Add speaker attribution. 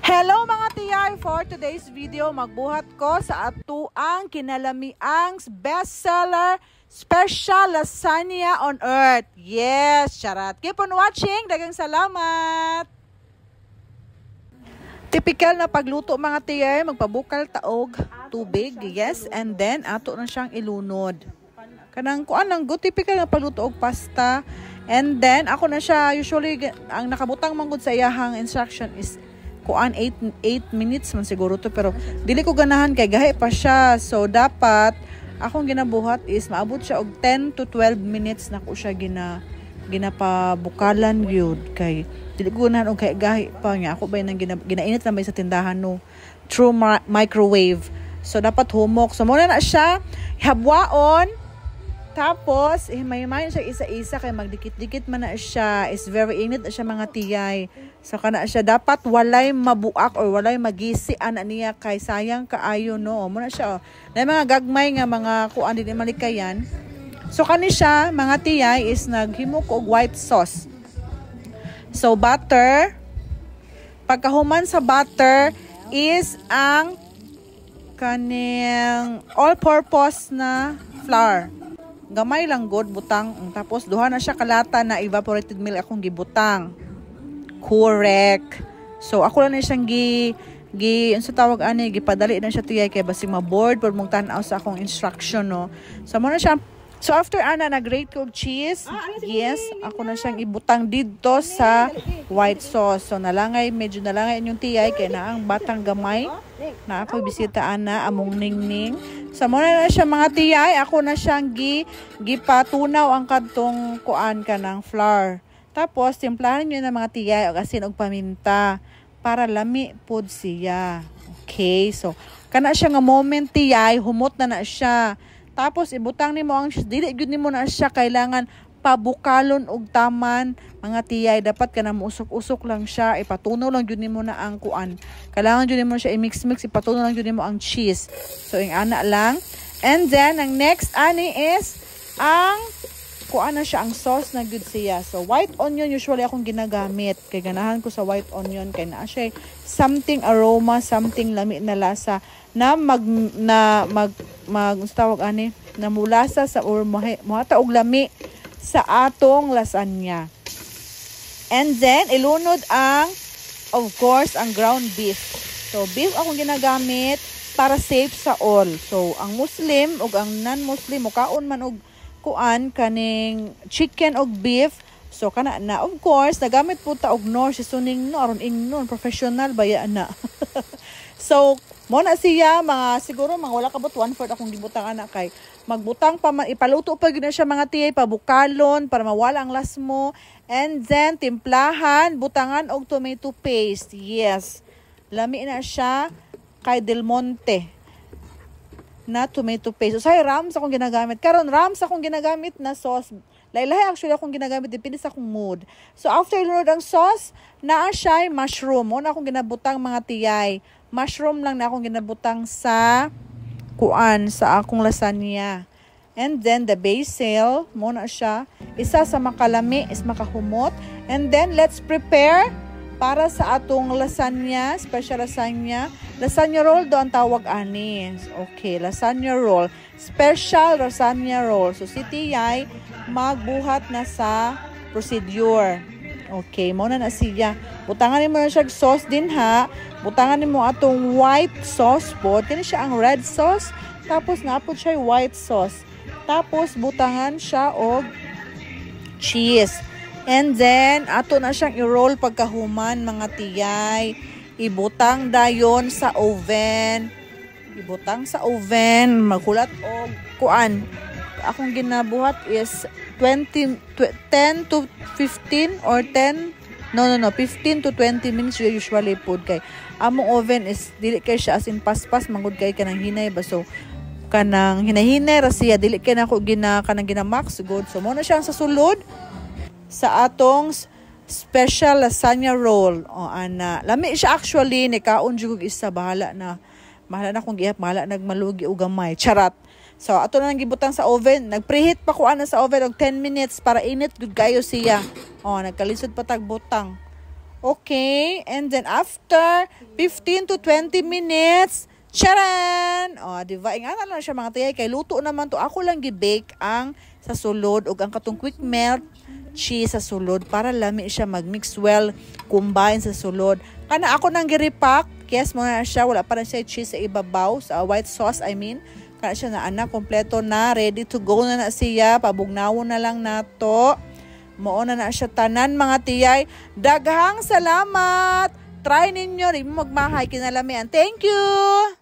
Speaker 1: Hello mga tiyay! For today's video, magbuhat ko sa atuang kinalamiang bestseller special lasagna on earth. Yes, charat. Keep on watching. Dagang salamat! Typical na pagluto mga tiyay, magpabukal taog, tubig, yes, and then ato na siyang ilunod. Kanang kuan lang good, typical na pagluto og pasta. And then ako na siya, usually ang nakabutang manggod sa iyahang instruction is kuan 8 minutes man siguro to, pero dili ko ganahan kay gahi pa siya. So dapat akong ginabuhat is maabot siya og 10 to 12 minutes na ko siya ginapabukalan gyud kay dili ko ganahan og kay gahi pa nga ako bay nang ginainit na may sa tindahan no through microwave. So dapat humok. So muna na siya habwaon. Tapos, may siya isa-isa kay magdikit-dikit man na siya. Is very init na siya mga tiyay. So, kana siya dapat walay mabuak or walay magisian niya kay sayang kaayo no. Muna siya. Na mga gagmay nga mga kuan din malikayan. So, kani siya mga tiyay is naghimok og white sauce. So, butter. Pagkahuman sa butter is ang kaning all-purpose na flour. Gamay lang god butang, tapos duha na siya kalata na evaporated milk akong gibutang. Correct. So ako lang na siyang unsa tawag ani, gipadali na siya tiyay kay basig ma-board pud mong tan-aw sa akong instruction no. So mo na siya. So after ana nag-grate ko cheese, yes, ako na siyang ibutang didto sa white sauce. So medyo nalangay inyong tiyay kay na ang batang gamay na ako bisita ana among ningning. So muna na siya mga tiyay, ako na siyang gipatunaw ang kadtong kuan ka ng flour. Tapos timplahan niyo na mga tiyay og asin og paminta para lami pud siya. Okay, so kana siya nga moment tiyay, humot na siya. Tapos ibutang nimo ang dili gyud nimo na siya kailangan pabukalon og taman mga tiyay, dapat kana muusok-usok lang siya, ipatunaw lang gyud nimo na ang kuan. Kailangan gyud nimo siya i-mix ipatunaw lang gyud nimo ang cheese. So ing ana lang. And then ang next ani is ang kuan na siya ang sauce na gyud siya. So white onion usually akong ginagamit kay ganahan ko sa white onion kay naa siya something aroma, something lami na lasa na tawag ani na mulasa sa or mohata og lami sa atong lasagna. And then ilunod ang of course ang ground beef. So beef akong ginagamit para safe sa all. So ang Muslim ug ang non-Muslim mukaon man og kuan kaning chicken og beef. So kana na of course nagamit po ta og nor seasoning no aron ingnon professional baya na. So mo na siya mga siguro mga wala kabot 1/4 akong gibutang ana kay magbutang pa ipaluto pa gyud na siya mga tiyay, pabukalon para mawala ang lasmo. And then timplahan, butangan og tomato paste. Yes. Lami na siya kay Del Monte na tomato paste. So rams akong ginagamit. Karon rams akong ginagamit na sauce. Lahi actually akong ginagamit depende sa akong mood. So after ilunod ang sauce, naa siya mushroom. Mo na akong ginabutang mga tiyay. Mushroom lang na akong ginabutang sa kuan sa akong lasagna. And then the basil, mo na siya. Isa sa makalami is makahumot. And then let's prepare para sa atong lasagna, special lasagna. Lasagna roll do ang tawag ani. Okay, lasagna roll. Special lasagna roll. So si tiyay magbuhat na sa procedure. Okay, mo na siya. Butangan nimo na siya sauce din ha. Butangan nimo atong white sauce po. Kini siya ang red sauce. Tapos napod siya white sauce. Tapos butangan siya og cheese. And then ato na siyang i-roll pagkahuman mga tiyay. Ibutang dayon sa oven. Ibutang sa oven. Maghulat og kuan. Akong ginabuhat is 10 to 15 or 10 15 to 20 minutes usually pud kay among oven is dili kay siya as in paspas mangud kay kanang hinay ba. So kanang hinahinay ra siya, dili kay nako kanang ginamax good. So mo na siya sa sulod sa atong special lasagna roll. O ana lami siya actually ni kaon jud isa bahala na kung gihap bahala nagmalugi og gamay charat. So ato na nang gibutang sa oven, nagpreheat pa ko ana sa oven og 10 minutes para init gud kayo siya. Oh, nagkalisod pa tag butang. Okay, and then after 15 to 20 minutes, charan! O, diba? Ingana lang siya mga tiyay, kay luto naman to. Ako lang gi-bake ang sa sulod o ang katong quick melt cheese sa sulod para lami siya mag-mix well, combine sa sulod. Kana ako nang gi-repack, yes mo na siya, wala pa rin siya cheese sa ibabaw, sa white sauce, I mean. Kana siya na anak, kompleto na, ready to go na siya, pabugnawon na lang nato. Mao na siya tanan mga tiyay. Daghang salamat. Try ninyo rin magmahay kinalamian. Thank you.